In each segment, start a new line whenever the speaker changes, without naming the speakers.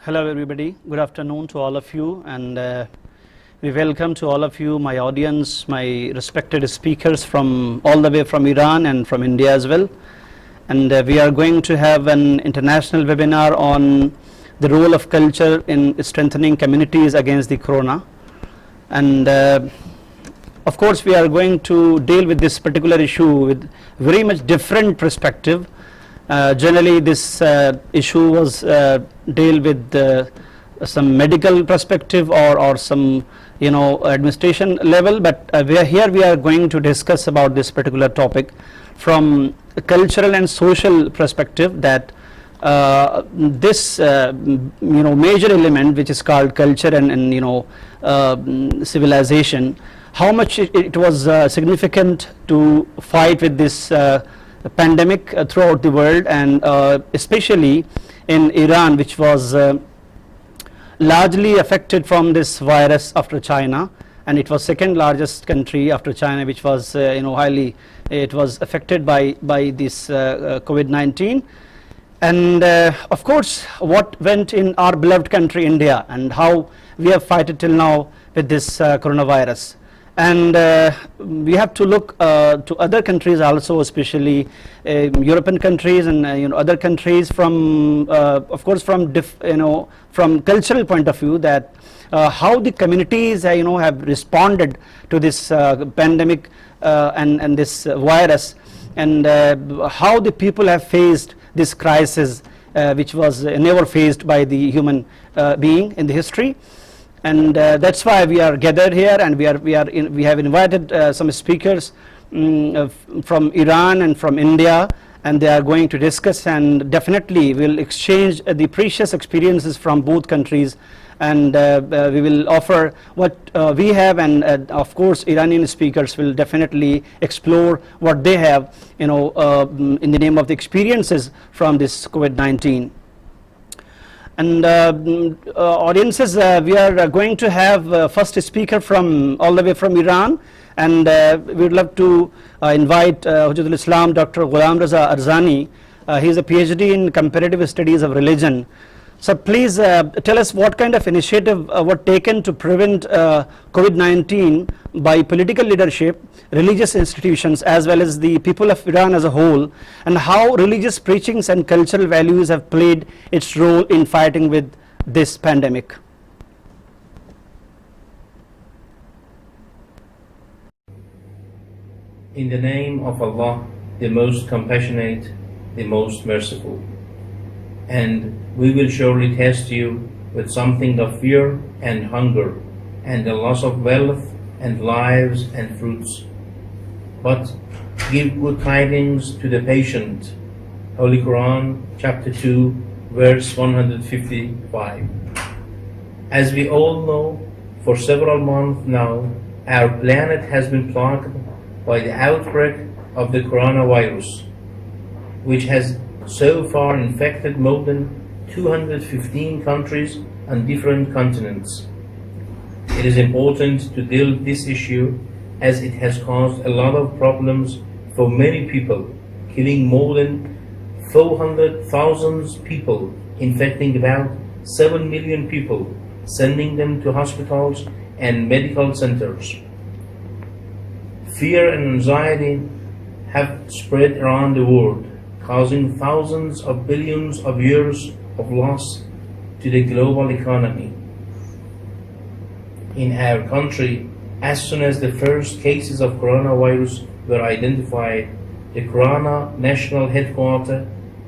Hello everybody, good afternoon to all of you, and we welcome to all of you, my audience, my respected speakers from all the way from Iran and from India as well. And we are going to have an international webinar on the role of culture in strengthening communities against the corona. And of course we are going to deal with this particular issue with very much different perspective. Generally this issue was deal with some medical perspective or some administration level, but we are going to discuss about this particular topic from a cultural and social perspective, that this major element which is called culture and civilization, how much it was significant to fight with this pandemic throughout the world, and especially in Iran, which was largely affected from this virus after China, and it was second largest country after China, which was highly, it was affected by this COVID-19. And of course what went in our beloved country India, and how we have fighted till now with this coronavirus. And we have to look to other countries also, especially European countries and other countries from of course from from cultural point of view, that how the communities have responded to this pandemic and this virus, and how the people have faced this crisis which was never faced by the human being in the history. And that's why we are gathered here, and we have invited some speakers from Iran and from India, and they are going to discuss, and definitely will exchange the precious experiences from both countries, and we will offer what we have, and of course Iranian speakers will definitely explore what they have in the name of the experiences from this COVID-19. And audiences, we are going to have first speaker from all the way from Iran, and we would love to invite Hujjatul Islam Dr. Ghulam Raza Arzani. He is a PhD in comparative studies of religion. So please tell us what kind of initiative were taken to prevent COVID-19 by political leadership, religious institutions, as well as the people of Iran as a whole, and how religious preachings and cultural values have played its role in fighting with this pandemic.
In the name of Allah, the most compassionate, the most merciful. And we will surely test you with something of fear and hunger, and the loss of wealth and lives and fruits. But give good tidings to the patient. Holy Quran, chapter 2, verse 155. As we all know, for several months now, our planet has been plagued by the outbreak of the coronavirus, which has so far infected more than 215 countries on different continents. It is important to deal with this issue, as it has caused a lot of problems for many people, killing more than 400,000 people, infecting about 7 million people, sending them to hospitals and medical centers. Fear and anxiety have spread around the world, causing thousands of billions of years of loss to the global economy. In our country, as soon as the first cases of coronavirus were identified, the Corona National Headquarters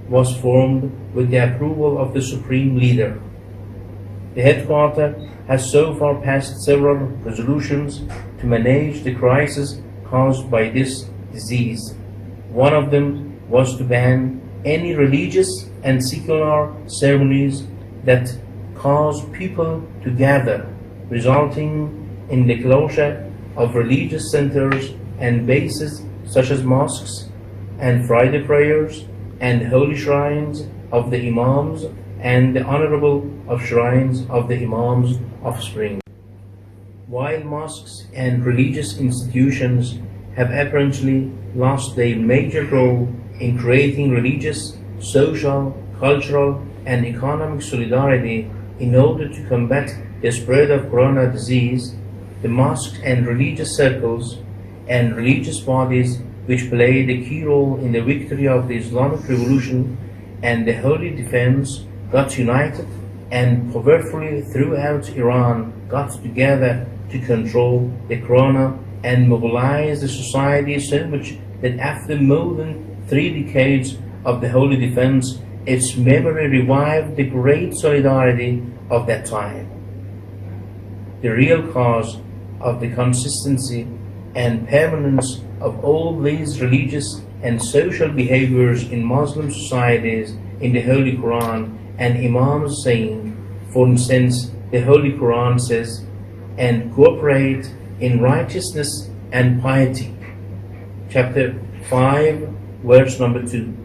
was formed with the approval of the Supreme Leader. The headquarters has so far passed several resolutions to manage the crisis caused by this disease. One of them was to ban any religious and secular ceremonies that cause people to gather, resulting in the closure of religious centers and bases such as mosques and Friday prayers and holy shrines of the Imams and the honorable of shrines of the Imams' offspring. While mosques and religious institutions have apparently lost their major role in creating religious, social, cultural, and economic solidarity in order to combat the spread of corona disease, the mosques and religious circles and religious bodies which played a key role in the victory of the Islamic Revolution and the Holy Defense got united and powerfully throughout Iran got together to control the corona and mobilize the society so much that after more than 3 decades of the Holy Defense, its memory revived the great solidarity of that time. The real cause of the consistency and permanence of all these religious and social behaviors in Muslim societies in the Holy Quran and Imams saying, for instance, the Holy Quran says, and cooperate in righteousness and piety. Chapter 5, verse number 2.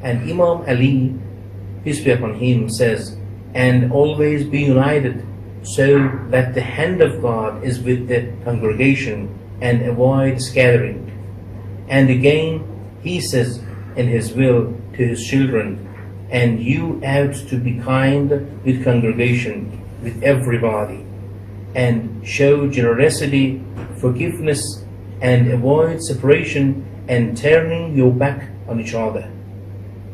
And Imam Ali, peace be upon him, says, and always be united so that the hand of God is with the congregation and avoid scattering. And again, he says in his will to his children, and you ought to be kind with congregation, with everybody, and show generosity, forgiveness, and avoid separation and turning your back on each other.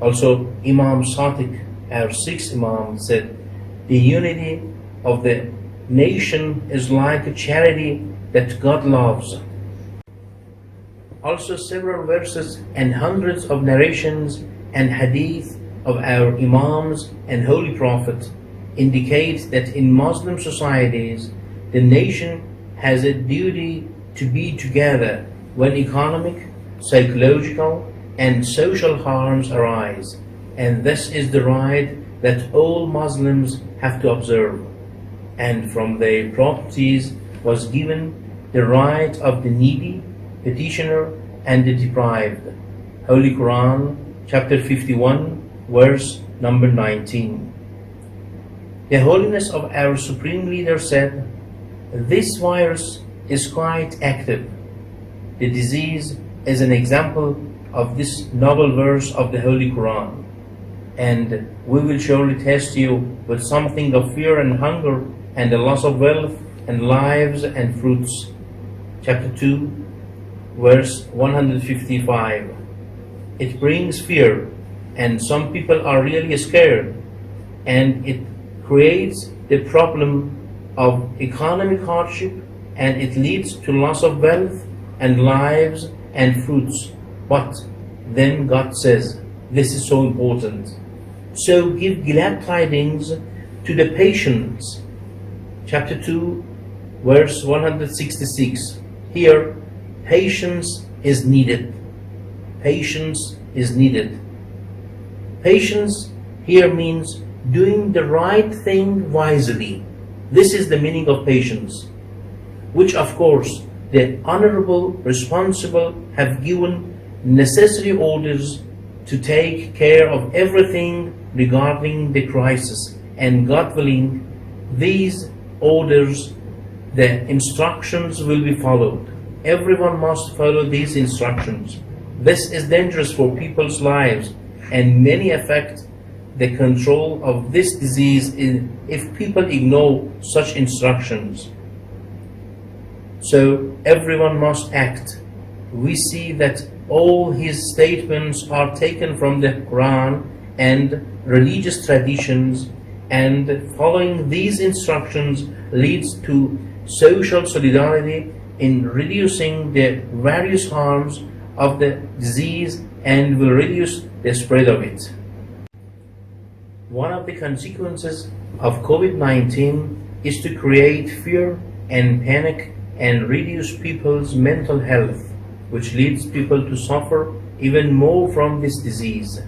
Also, Imam Sadiq, our 6th Imam, said, the unity of the nation is like a charity that God loves. Also, several verses and hundreds of narrations and hadith of our Imams and Holy Prophet indicate that in Muslim societies, the nation has a duty to be together when economic, psychological, and social harms arise, and this is the right that all Muslims have to observe. And from their properties was given the right of the needy, petitioner, and the deprived. Holy Quran, chapter 51, verse number 19. The Holiness of our Supreme Leader said, this virus is quite active. The disease is an example of this noble verse of the Holy Quran, and we will surely test you with something of fear and hunger and the loss of wealth and lives and fruits. Chapter 2, verse 155. It brings fear, and some people are really scared, and it creates the problem of economic hardship, and it leads to loss of wealth and lives and fruits. But then God says, this is so important. So give glad tidings to the patients. Chapter 2, verse 166. Here, patience is needed. Patience is needed. Patience here means doing the right thing wisely. This is the meaning of patience, which of course the honorable, responsible have given necessary orders to take care of everything regarding the crisis, and God willing, these orders, the instructions will be followed. Everyone must follow these instructions. This is dangerous for people's lives, and many affect the control of this disease if people ignore such instructions. So everyone must act. We see that all his statements are taken from the Quran and religious traditions, and following these instructions leads to social solidarity in reducing the various harms of the disease and will reduce the spread of it. One of the consequences of COVID-19 is to create fear and panic and reduce people's mental health, which leads people to suffer even more from this disease.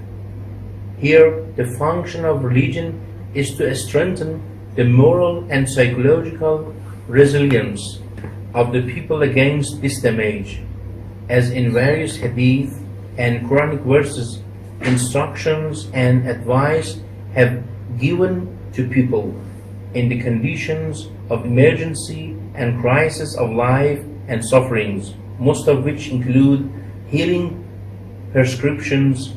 Here, the function of religion is to strengthen the moral and psychological resilience of the people against this damage, as in various hadith and Quranic verses, instructions and advice have given to people in the conditions of emergency and crisis of life and sufferings, most of which include healing prescriptions.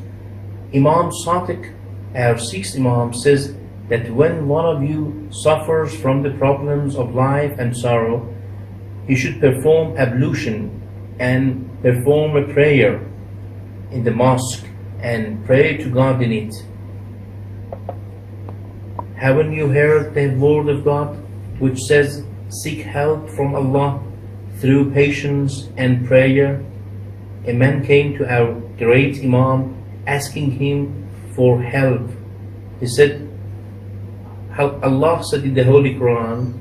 Imam Sadiq, our 6th Imam, says, that when one of you suffers from the problems of life and sorrow, he should perform ablution and perform a prayer in the mosque and pray to God in it. Haven't you heard the word of God which says, seek help from Allah through patience and prayer? A man came to our great Imam asking him for help. He said, Allah said in the Holy Quran,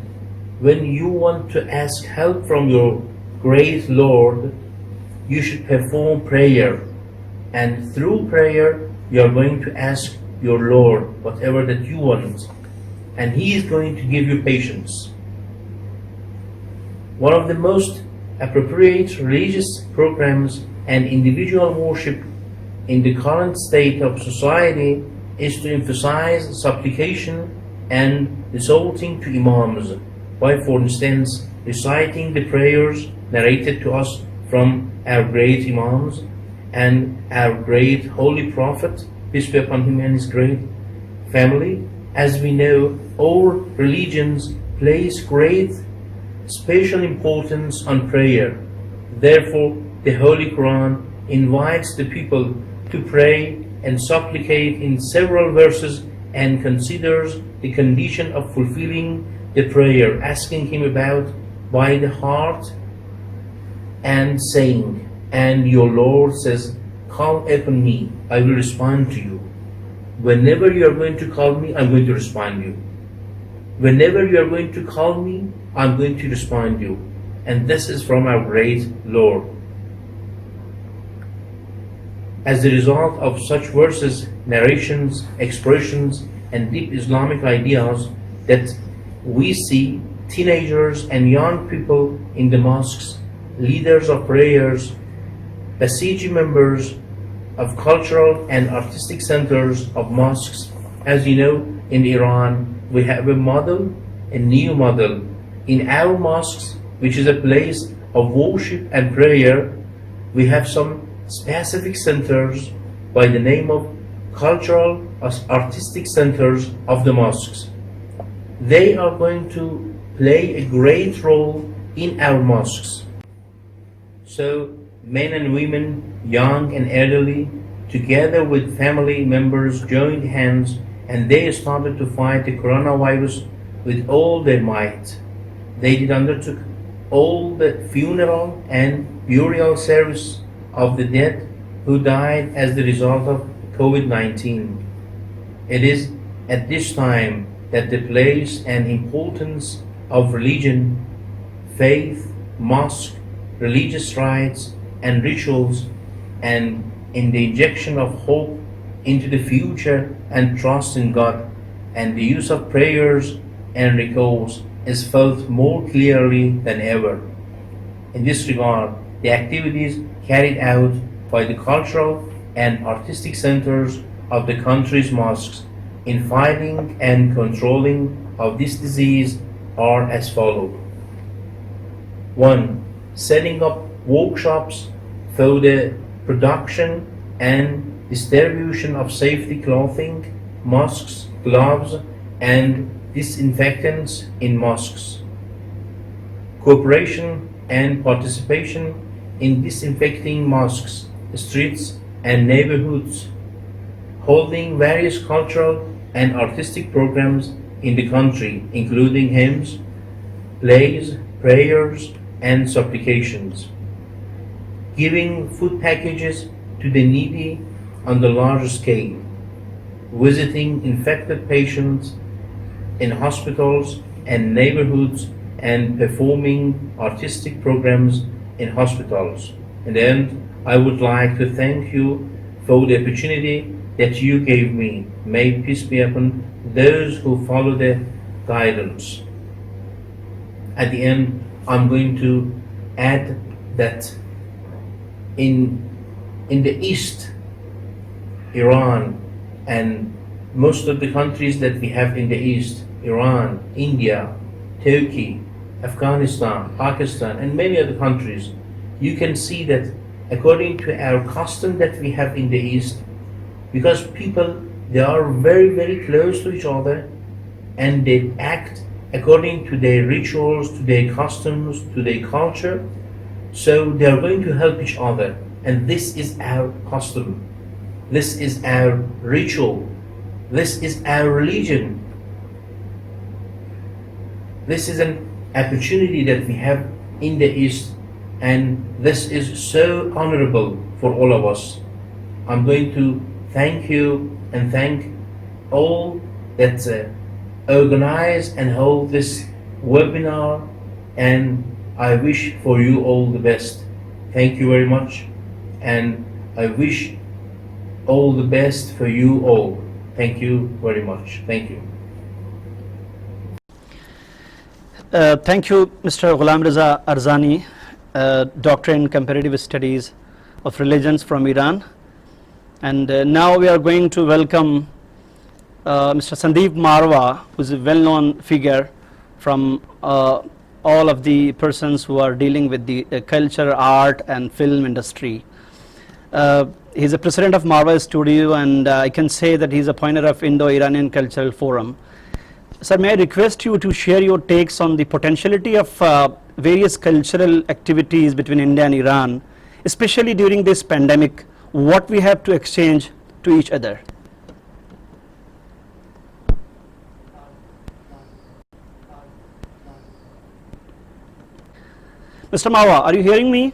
when you want to ask help from your great Lord, you should perform prayer. And through prayer, you are going to ask your Lord whatever that you want. And He is going to give you patience. One of the most appropriate religious programs and individual worship in the current state of society is to emphasize supplication and resorting to Imams by, for instance, reciting the prayers narrated to us from our great Imams and our great Holy Prophet, peace be upon him and his great family. As we know, all religions place great special importance on prayer. Therefore, the Holy Quran invites the people to pray and supplicate in several verses and considers the condition of fulfilling the prayer, asking Him about by the heart and saying, and your Lord says, call upon me, I will respond to you. Whenever you are going to call me, I'm going to respond to you. Whenever you are going to call me, I'm going to respond to you. And this is from our great Lord. As a result of such verses, narrations, expressions, and deep Islamic ideas that we see teenagers and young people in the mosques, leaders of prayers, Basiji members of cultural and artistic centers of mosques. As you know, in Iran, we have a model, a new model. In our mosques, which is a place of worship and prayer, we have some specific centers by the name of cultural artistic centers of the mosques. They are going to play a great role in our mosques. So men and women, young and elderly, together with family members, joined hands and they started to fight the coronavirus with all their might. They undertook all the funeral and burial service of the dead who died as the result of COVID-19. It is at this time that the place and importance of religion, faith, mosque, religious rites and rituals, and in the injection of hope into the future and trust in God, and the use of prayers and recalls is felt more clearly than ever. In this regard, the activities carried out by the cultural and artistic centers of the country's mosques in fighting and controlling of this disease are as follows. 1. Setting up workshops for the production and distribution of safety clothing, masks, gloves, and disinfectants in mosques. Cooperation and participation in disinfecting mosques, streets, and neighborhoods. Holding various cultural and artistic programs in the country, including hymns, plays, prayers, and supplications. Giving food packages to the needy on the large scale. Visiting infected patients in hospitals and neighborhoods and performing artistic programs in hospitals. In the end, I would like to thank you for the opportunity that you gave me. May peace be upon those who follow the guidance. At the end, I'm going to add that in the East, Iran, and most of the countries that we have in the East, Iran, India, Turkey, Afghanistan, Pakistan, and many other countries, you can see that according to our custom that we have in the East, because people, they are very, very close to each other, and they act according to their rituals, to their customs, to their culture. So they are going to help each other. And this is our custom. This is our ritual. This is our religion. This is an opportunity that we have in the East, and this is so honorable for all of us. I'm going to thank you and thank all that organize and hold this webinar, and I wish for you all the best. Thank you very much, and I wish all the best for you all. Thank you very much. Thank you.
Thank you, Mr. Ghulam Reza Arzani, Doctor in Comparative Studies of Religions from Iran. And now we are going to welcome Mr. Sandeep Marwa, who is a well-known figure from all of the persons who are dealing with the culture, art and film industry. He's a president of Marwa Studio, and I can say that he's a pioneer of Indo-Iranian Cultural Forum. Sir, may I request you to share your takes on the potentiality of various cultural activities between India and Iran, especially during this pandemic, what we have to exchange to each other? Mr. Marwa, are you hearing me?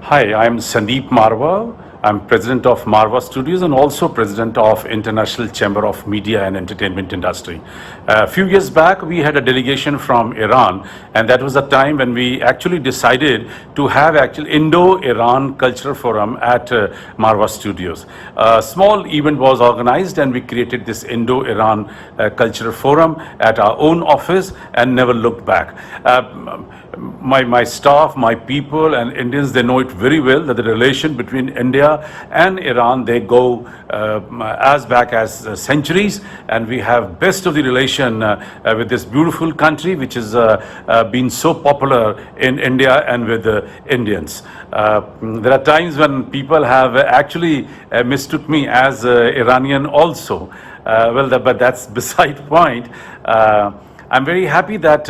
Hi, I'm Sandeep Marwa. I'm president of Marwa Studios and also president of International Chamber of Media and Entertainment Industry. A few years back, we had a delegation from Iran, and that was a time when we actually decided to have Indo-Iran Culture Forum at Marwa Studios. A small event was organized, and we created this Indo-Iran Culture Forum at our own office and never looked back. My staff, my people and Indians, they know it very well that the relation between India and Iran, they go as back as centuries, and we have best of the relation with this beautiful country which has been so popular in India and with the Indians. There are times when people have actually mistook me as Iranian also. But that's beside point. I'm very happy that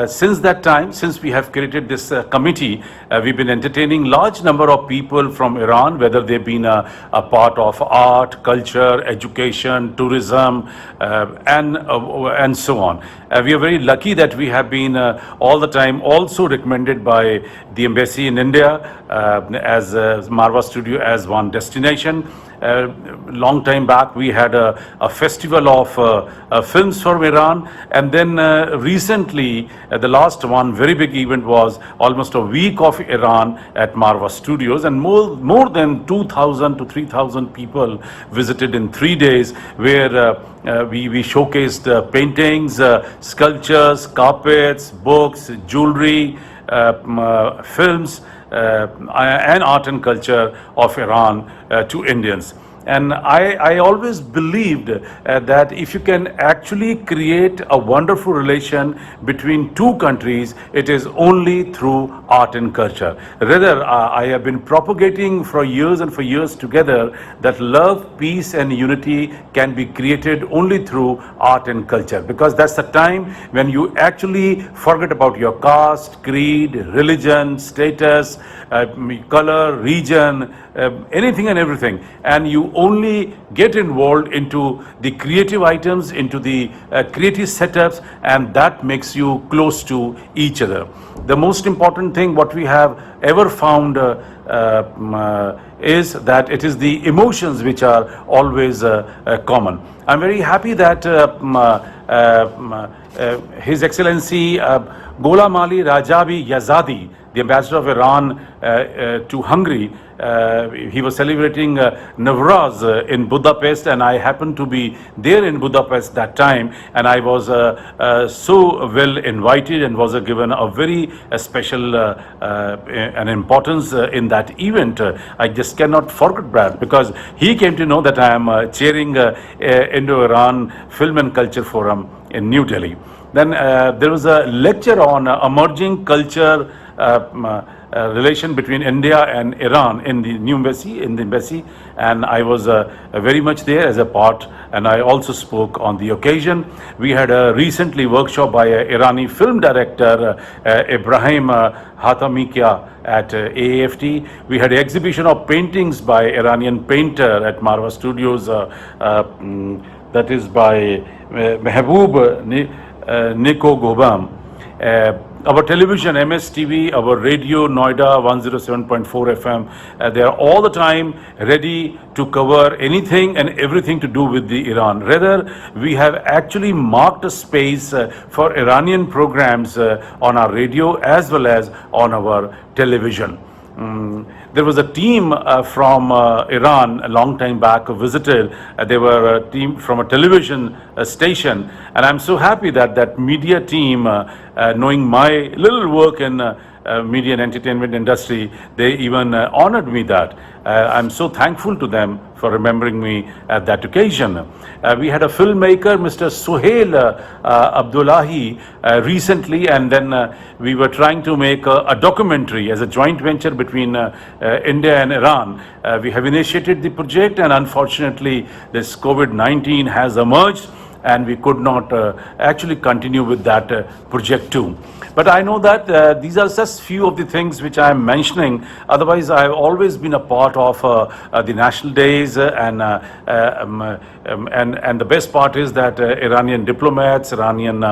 since that time, since we have created this committee, we've been entertaining large number of people from Iran, whether they've been a part of art, culture, education, tourism, and so on. We are very lucky that we have been all the time also recommended by the embassy in India as Marwa Studio as one destination. Long time back, we had a festival of films from Iran, and then recently, the last one very big event was almost a week of Iran at Marwa Studios, and more than 2,000 to 3,000 people visited in 3 days, where we showcased paintings, sculptures, carpets, books, jewelry, films, and art and culture of Iran to Indians. And I always believed that if you can actually create a wonderful relation between two countries, it is only through art and culture. Rather, I have been propagating for years and for years together that love, peace and unity can be created only through art and culture, because that's the time when you actually forget about your caste, creed, religion, status, color, region, anything and everything, and you only get involved into the creative items, into the creative setups, and that makes you close to each other. The most important thing what we have ever found is that it is the emotions which are always common. I'm very happy that His Excellency Gholam Ali Rajavi Yazadi, the ambassador of Iran to Hungary, he was celebrating Navraz in Budapest, and I happened to be there in Budapest that time, and I was so well invited and was given a very special an importance in that event. I just cannot forget that, because he came to know that I am chairing Indo-Iran Film and Culture Forum in New Delhi. Then there was a lecture on emerging culture relation between India and Iran in the new embassy, and I was very much there as a part, and I also spoke on the occasion. We had a recently workshop by an Irani film director, Ibrahim Hatamikia, at AAFT. We had an exhibition of paintings by Iranian painter at Marwa Studios, that is by Mehboob Niko Gobam. Our television, MSTV, our radio, Noida 107.4 FM, they are all the time ready to cover anything and everything to do with the Iran. Rather, we have actually marked a space for Iranian programs on our radio as well as on our television. There was a team from Iran a long time back who visited. They were a team from a television station, and I'm so happy that that media team, knowing my little work in media and entertainment industry, they even honored me that. I'm so thankful to them for remembering me at that occasion. We had a filmmaker, Mr. Suhail Abdullahi, recently, and then we were trying to make a documentary as a joint venture between India and Iran. We have initiated the project, and unfortunately this COVID-19 has emerged, and we could not actually continue with that project too. But I know that these are just few of the things which I am mentioning. Otherwise, I have always been a part of the national days, and the best part is that Iranian diplomats, Iranian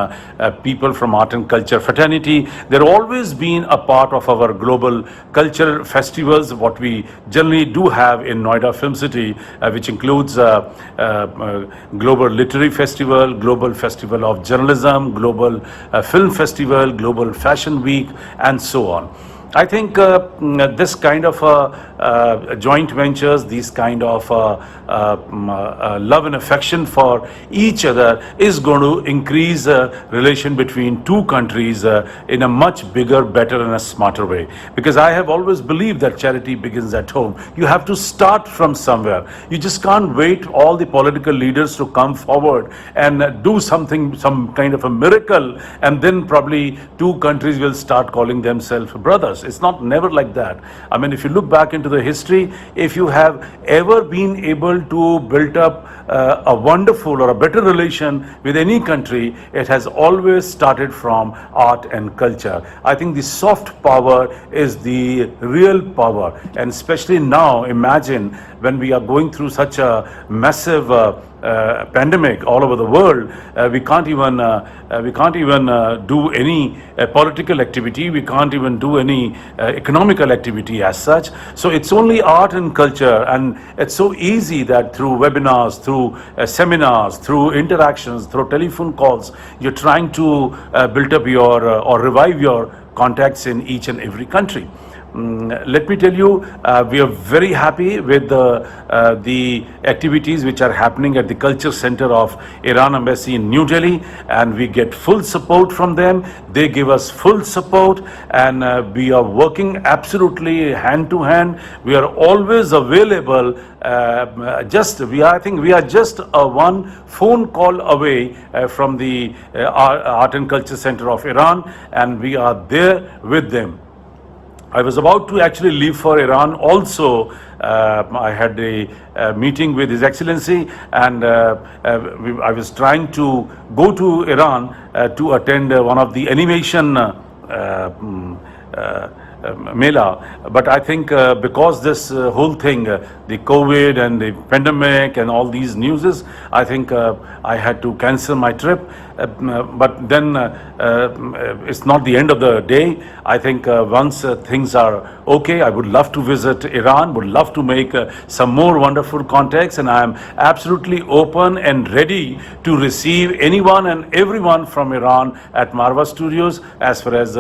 people from art and culture fraternity, they're always been a part of our global cultural festivals, what we generally do have in Noida Film City, which includes Global Literary Festival, Global Festival of Journalism, Global Film Festival, Global Fashion Week, and so on. I think this kind of joint ventures, these kind of love and affection for each other is going to increase relation between two countries in a much bigger, better and a smarter way. Because I have always believed that charity begins at home. You have to start from somewhere. You just can't wait all the political leaders to come forward and do something, some kind of a miracle, and then probably two countries will start calling themselves brothers. It's not never like that. I mean, if you look back into the history, if you have ever been able to build up a wonderful or a better relation with any country, it has always started from art and culture. I think the soft power is the real power, and especially now, imagine when we are going through such a massive pandemic all over the world, we can't even do any political activity, we can't even do any economical activity as such. So it's only art and culture, and it's so easy that through webinars, through seminars, through interactions, through telephone calls, you're trying to build up your or revive your contacts in each and every country. Let me tell you, we are very happy with the activities which are happening at the Culture Center of Iran Embassy in New Delhi, and we get full support from them. They give us full support, and we are working absolutely hand to hand. We are always available. I think we are just one phone call away from the Art and Culture Center of Iran, and we are there with them. I was about to actually leave for Iran also. I had a meeting with His Excellency, and I was trying to go to Iran to attend one of the animation Mela, but I think because this whole thing, the COVID and the pandemic and all these newses, I think I had to cancel my trip. But then it's not the end of the day. I think once things are okay, I would love to visit Iran, would love to make some more wonderful contacts, and I am absolutely open and ready to receive anyone and everyone from Iran at Marwa Studios as far as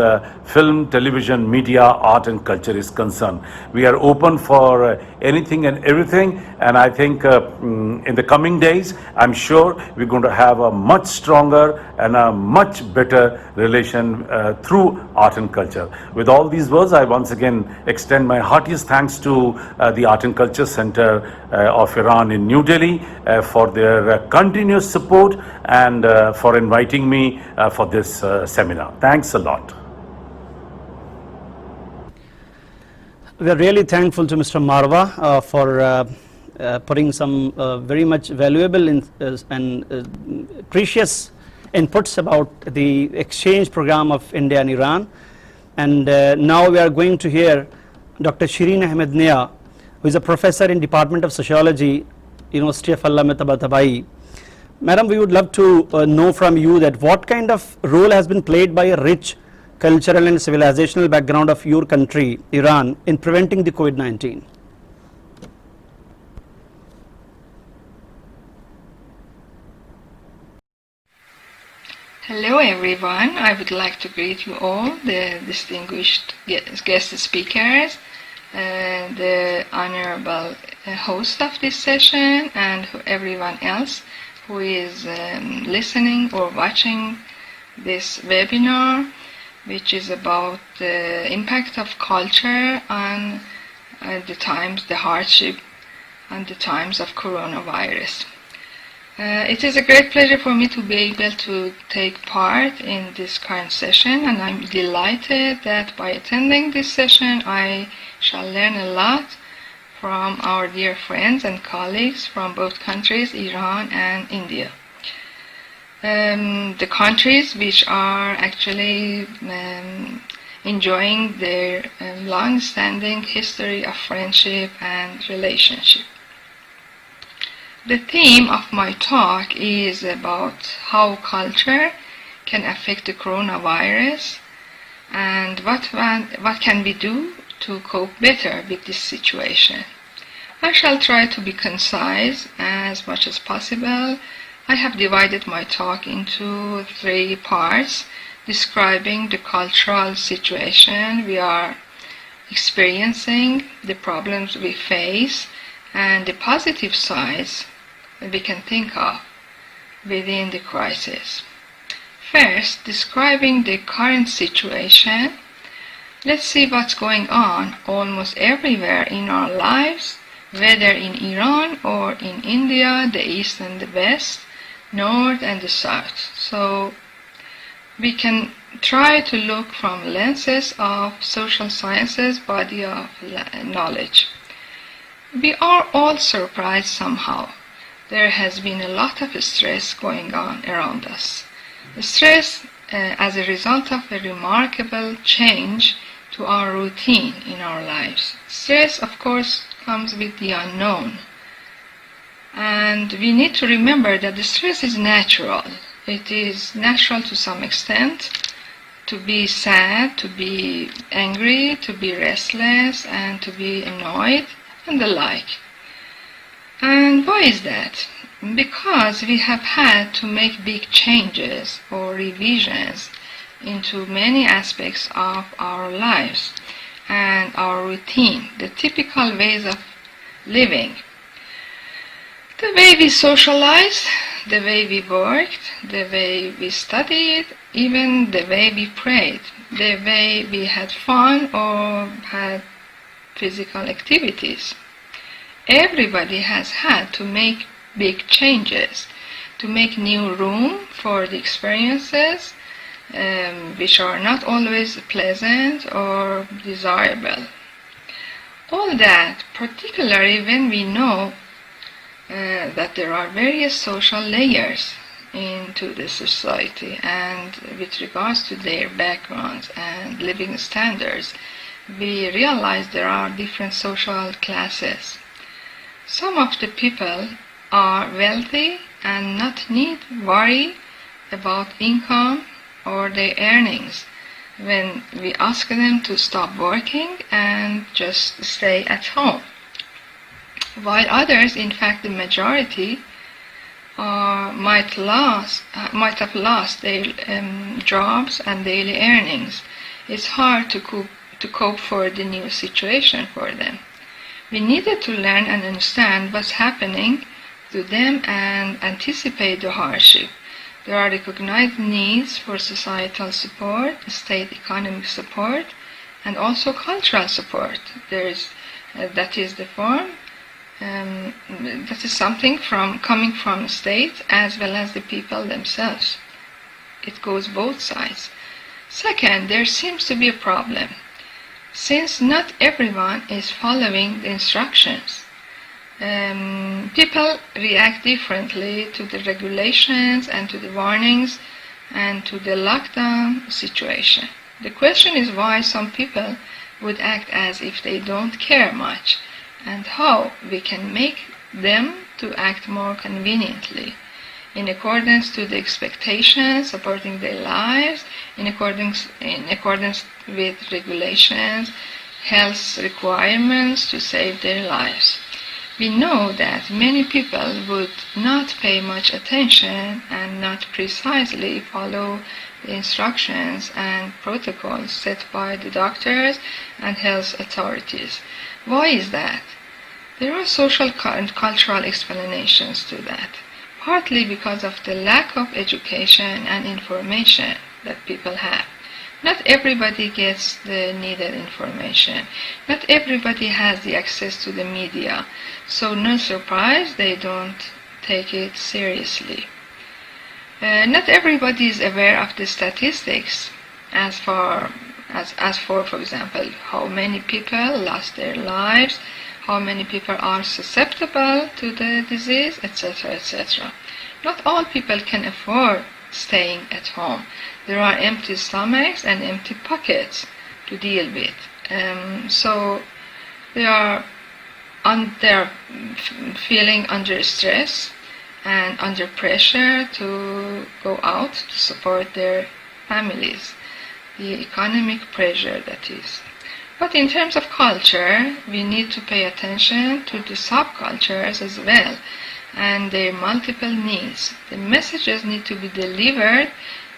film, television, media, art and culture is concerned. We are open for anything and everything, and I think in the coming days, I'm sure we're going to have a much stronger and a much better relation through art and culture. With all these words, I once again extend my heartiest thanks to the Art and Culture Center of Iran in New Delhi for their continuous support and for inviting me for this seminar. Thanks a lot.
we are really thankful to Mr. Marwa for putting some very much valuable and precious inputs about the exchange program of India and Iran. And now we are going to hear Dr. Shireen Ahmed Nia, who is a professor in Department of Sociology, University of Allama Tabatabai. Madam, we would love to know from you that what kind of role has been played by a rich cultural and civilizational background of your country, Iran, in preventing the COVID-19?
Hello everyone, I would like to greet you all, the distinguished guest speakers, the honorable host of this session, and everyone else who is listening or watching this webinar, which is about the impact of culture on the hardship and the times of coronavirus. It is a great pleasure for me to be able to take part in this current session, and I'm delighted that by attending this session I shall learn a lot from our dear friends and colleagues from both countries, Iran and India. The countries which are actually enjoying their long-standing history of friendship and relationship. The theme of my talk is about how culture can affect the coronavirus and what can we do to cope better with this situation. I shall try to be concise as much as possible. I have divided my talk into 3 parts, describing the cultural situation we are experiencing, the problems we face, and the positive sides we can think of within the crisis. First, describing the current situation, let's see what's going on almost everywhere in our lives, whether in Iran or in India, the East and the West, North and the South. So we can try to look from lenses of social sciences body of knowledge. We are all surprised somehow. There has been a lot of stress going on around us. The stress as a result of a remarkable change to our routine in our lives. Stress, of course, comes with the unknown. And we need to remember that the stress is natural. It is natural to some extent to be sad, to be angry, to be restless, and to be annoyed, and the like. And why is that? Because we have had to make big changes or revisions into many aspects of our lives and our routine, the typical ways of living. The way we socialized, the way we worked, the way we studied, even the way we prayed, the way we had fun or had physical activities. Everybody has had to make big changes, to make new room for the experiences which are not always pleasant or desirable. All that, particularly when we know that there are various social layers into the society, and with regards to their backgrounds and living standards, we realize there are different social classes. Some of the people are wealthy and not need worry about income or their earnings when we ask them to stop working and just stay at home. While others, in fact the majority, might have lost their jobs and daily earnings. It's hard to cope for the new situation for them. We needed to learn and understand what's happening to them and anticipate the hardship. There are recognized needs for societal support, state economic support, and also cultural support. That is the form. That is something coming from the state as well as the people themselves. It goes both sides. Second, there seems to be a problem. since not everyone is following the instructions. People react differently to the regulations and to the warnings and to the lockdown situation. The question is why some people would act as if they don't care much, and how we can make them to act more conveniently, in accordance to the expectations, supporting their lives, in accordance with regulations, health requirements to save their lives. We know that many people would not pay much attention and not precisely follow the instructions and protocols set by the doctors and health authorities. Why is that? There are social and cultural explanations to that, partly because of the lack of education and information that people have. Not everybody gets the needed information. Not everybody has the access to the media, so no surprise they don't take it seriously. Not everybody is aware of the statistics as for example, how many people lost their lives, how many people are susceptible to the disease, etc., etc. Not all people can afford staying at home. There are empty stomachs and empty pockets to deal with. So they are feeling under stress and under pressure to go out to support their families. The economic pressure, that is. But in terms of culture, we need to pay attention to the subcultures as well and their multiple needs. The messages need to be delivered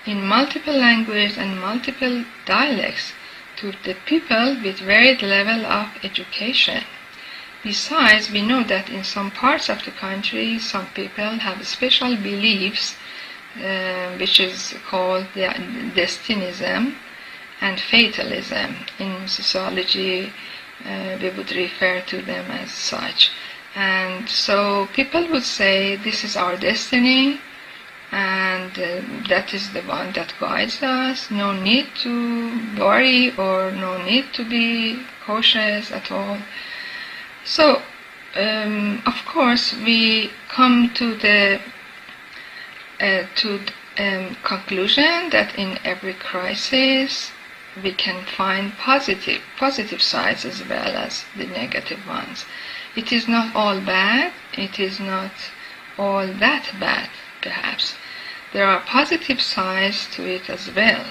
in multiple languages and multiple dialects to the people with varied level of education. Besides, we know that in some parts of the country, some people have special beliefs, which is called destinism and fatalism. In sociology, we would refer to them as such. And so people would say, this is our destiny, and that is the one that guides us. No need to worry or no need to be cautious at all. So, of course, we come to the conclusion that in every crisis we can find positive sides as well as the negative ones. It is not all bad, it is not all that bad, perhaps. There are positive sides to it as well.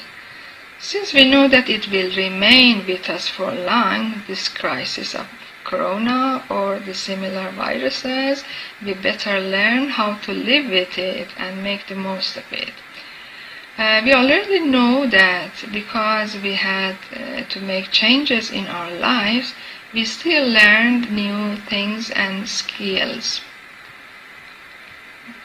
Since we know that it will remain with us for long, this crisis of corona or the similar viruses, we better learn how to live with it and make the most of it. We already know that because we had to make changes in our lives, we still learned new things and skills.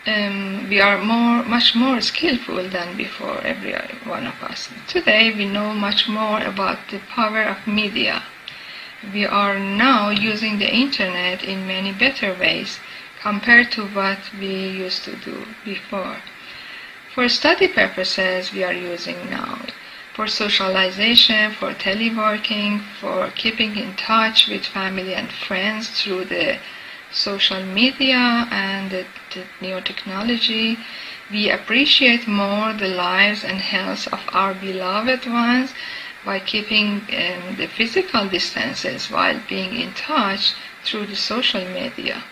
We are much more skillful than before, every one of us. Today we know much more about the power of media. We are now using the internet in many better ways compared to what we used to do before. For study purposes, we are using now. For socialization, for teleworking, for keeping in touch with family and friends through the social media and the new technology, we appreciate more the lives and health of our beloved ones by keeping the physical distances while being in touch through the social media.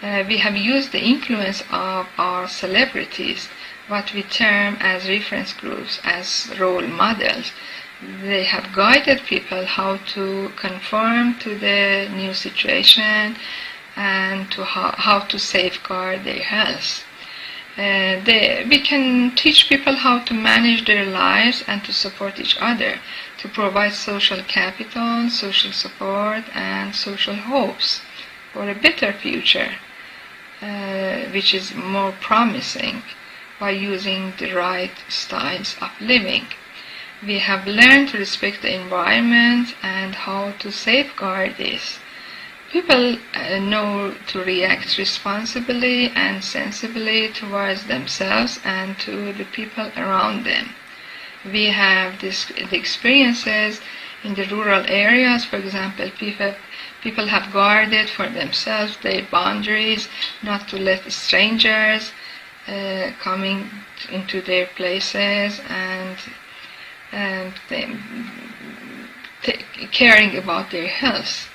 We have used the influence of our celebrities, what we term as reference groups, as role models. They have guided people how to conform to the new situation and to how to safeguard their health. We can teach people how to manage their lives and to support each other, to provide social capital, social support, and social hopes for a better future, which is more promising by using the right styles of living. We have learned to respect the environment and how to safeguard this. People know to react responsibly and sensibly towards themselves and to the people around them. We have the experiences In the rural areas, for example, people have guarded for themselves their boundaries, not to let strangers coming into their places, and caring about their health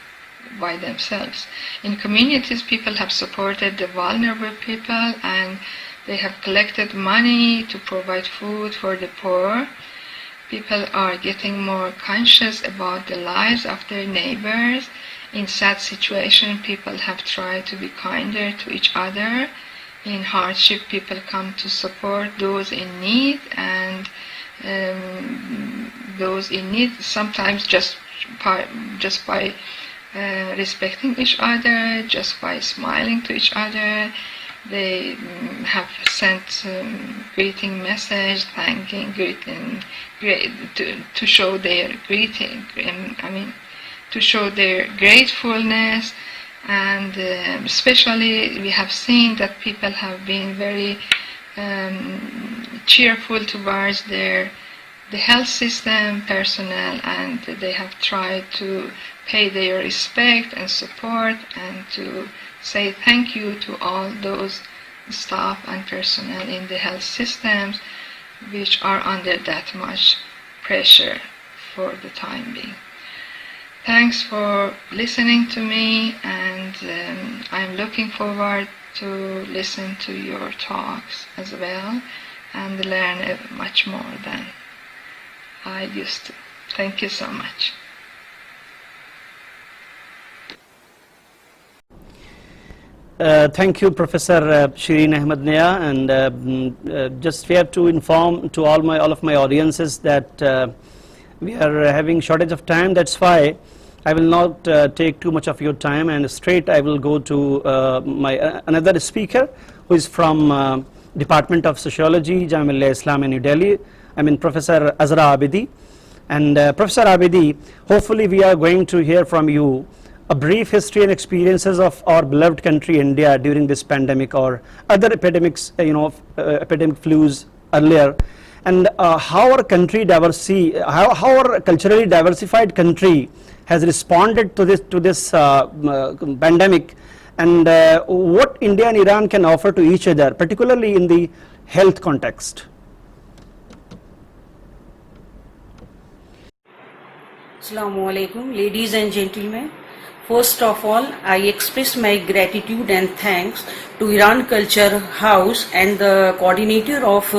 by themselves. In communities, people have supported the vulnerable people, and they have collected money to provide food for the poor. People are getting more conscious about the lives of their neighbors. In sad situations, people have tried to be kinder to each other. In hardship, people come to support those in need, and those in need sometimes just by respecting each other, just by smiling to each other. They have sent greeting message, to show their to show their gratefulness. And especially we have seen that people have been very cheerful towards the health system personnel, and they have tried to pay their respect and support, and to say thank you to all those staff and personnel in the health systems which are under that much pressure for the time being. Thanks for listening to me, and I'm looking forward to listen to your talks as well and learn much more than I used to. Thank you so much.
Thank you, Professor Shireen Ahmed Nia, and just we have to inform to all of my audiences that we are having shortage of time. That's why I will not take too much of your time, and straight I will go to my another speaker who is from Department of Sociology, Jamia Islam in New Delhi. I mean Professor Azra Abidi. And Professor Abidi, hopefully we are going to hear from you a brief history and experiences of our beloved country India during this pandemic or other epidemics, epidemic flus earlier, and how our country how our culturally diversified country has responded to this pandemic, and what India and Iran can offer to each other, particularly in the health context.
Assalamu alaikum, ladies and gentlemen. First of all, I express my gratitude and thanks to Iran Culture House and the coordinator of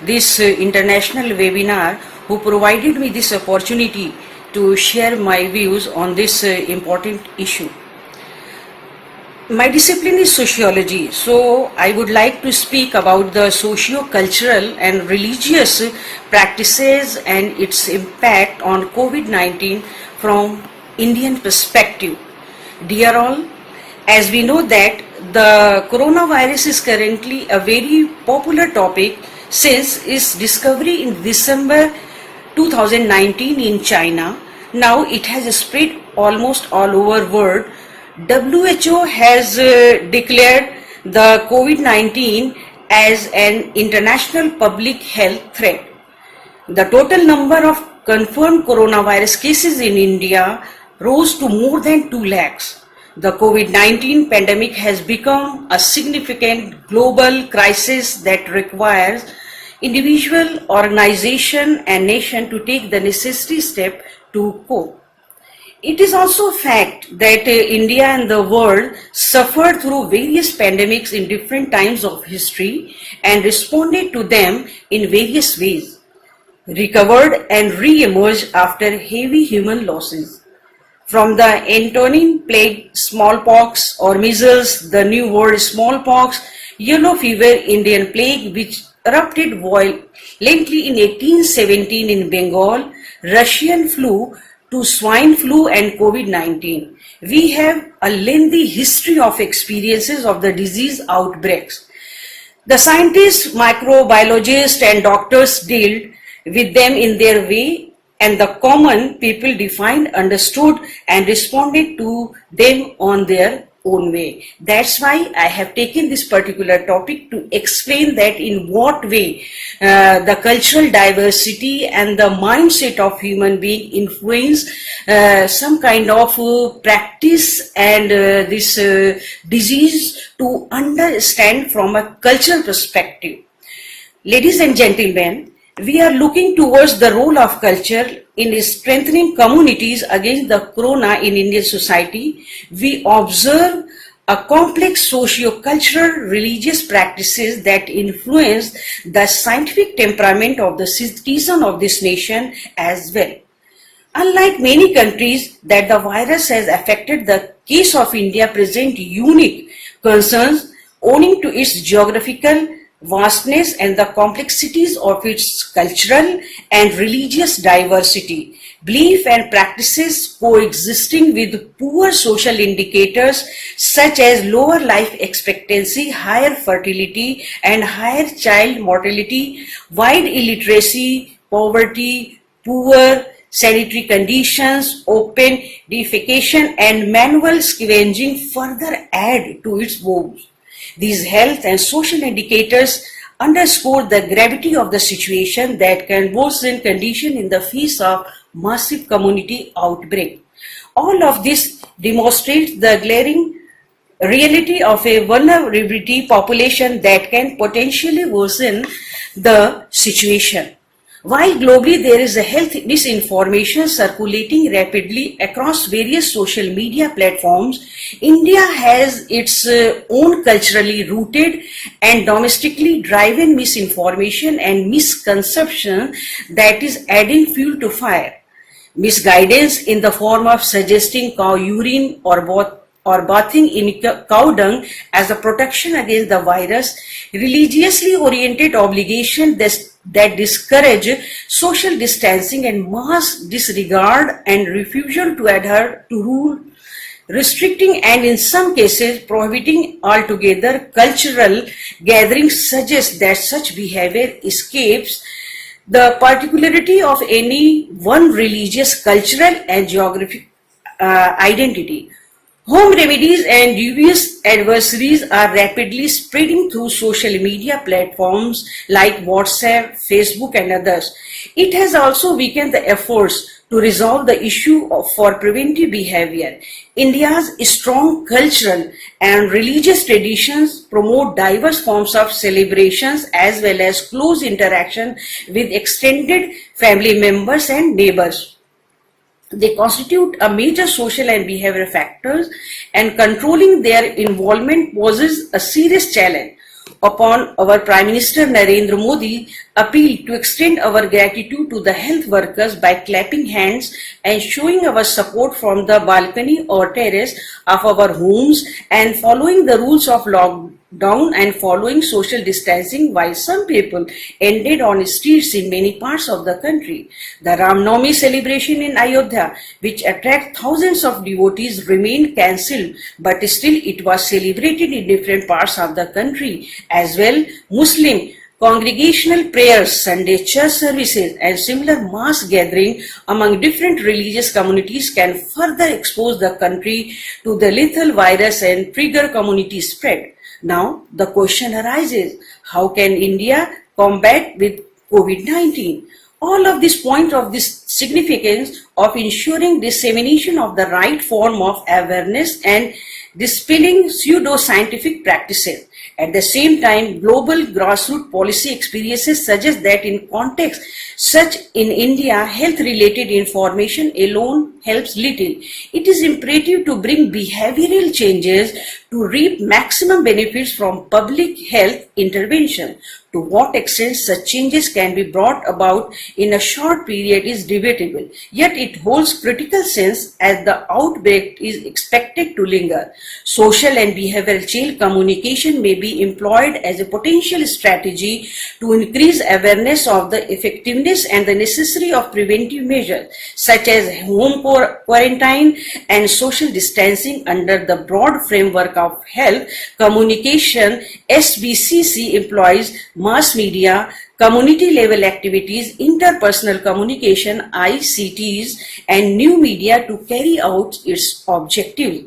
this international webinar who provided me this opportunity to share my views on this important issue. My discipline is sociology, so I would like to speak about the socio-cultural and religious practices and its impact on COVID-19 from Indian perspective. Dear all, as we know that the coronavirus is currently a very popular topic since its discovery in December 2019 in China. Now it has spread almost all over the world. WHO has declared the COVID-19 as an international public health threat. The total number of confirmed coronavirus cases in India rose to more than 2 lakhs. The COVID-19 pandemic has become a significant global crisis that requires individual, organization and nation to take the necessary step to cope. It is also a fact that India and the world suffered through various pandemics in different times of history and responded to them in various ways, recovered and re-emerged after heavy human losses. From the Antonine plague, smallpox or measles, the New World smallpox, yellow fever, Indian plague which erupted violently in 1817 in Bengal, Russian flu, to swine flu and COVID-19. We have a lengthy history of experiences of the disease outbreaks. The scientists, microbiologists and doctors dealt with them in their way, and the common people defined, understood and responded to them on their own way. That's why I have taken this particular topic to explain that in what way the cultural diversity and the mindset of human being influence some kind of practice and this disease to understand from a cultural perspective. Ladies and gentlemen, we are looking towards the role of culture in strengthening communities against the corona in Indian society. We observe a complex socio-cultural religious practices that influence the scientific temperament of the citizen of this nation as well. Unlike many countries that the virus has affected, the case of India presents unique concerns owing to its geographical vastness and the complexities of its cultural and religious diversity. Belief and practices coexisting with poor social indicators such as lower life expectancy, higher fertility and higher child mortality, wide illiteracy, poverty, poor sanitary conditions, open defecation and manual scavenging further add to its woes. These health and social indicators underscore the gravity of the situation that can worsen condition in the face of massive community outbreak. All of this demonstrates the glaring reality of a vulnerability population that can potentially worsen the situation. While globally there is a health misinformation circulating rapidly across various social media platforms, India has its own culturally rooted and domestically driven misinformation and misconception that is adding fuel to fire. Misguidance in the form of suggesting cow urine or bathing in cow dung as a protection against the virus, religiously oriented obligation that discourage social distancing and mass disregard and refusal to adhere to rule, restricting and in some cases prohibiting altogether cultural gatherings suggests that such behavior escapes the particularity of any one religious, cultural and geographic identity. Home remedies and dubious adversaries are rapidly spreading through social media platforms like WhatsApp, Facebook and others. It has also weakened the efforts to resolve the issue for preventive behavior. India's strong cultural and religious traditions promote diverse forms of celebrations as well as close interaction with extended family members and neighbors. They constitute a major social and behavioral factors, and controlling their involvement poses a serious challenge. Upon our Prime Minister Narendra Modi appeal to extend our gratitude to the health workers by clapping hands and showing our support from the balcony or terrace of our homes and following the rules of lockdown and following social distancing, while some people ended on streets in many parts of the country. The Ram Navami celebration in Ayodhya, which attracted thousands of devotees, remained cancelled, but still it was celebrated in different parts of the country. As well, Muslim congregational prayers, Sunday church services and similar mass gathering among different religious communities can further expose the country to the lethal virus and trigger community spread. Now, the question arises, how can India combat with COVID-19? All of this point of this significance of ensuring dissemination of the right form of awareness and dispelling pseudo-scientific practices. At the same time, global grassroots policy experiences suggest that in contexts such in India, health-related information alone helps little. It is imperative to bring behavioral changes to reap maximum benefits from public health intervention. To what extent such changes can be brought about in a short period is debatable, yet it holds critical sense as the outbreak is expected to linger. Social and behavioral change communication may be employed as a potential strategy to increase awareness of the effectiveness and the necessity of preventive measures such as home quarantine and social distancing under the broad framework of health, communication, SBCC employs mass media, community level activities, interpersonal communication, ICTs, and new media to carry out its objective.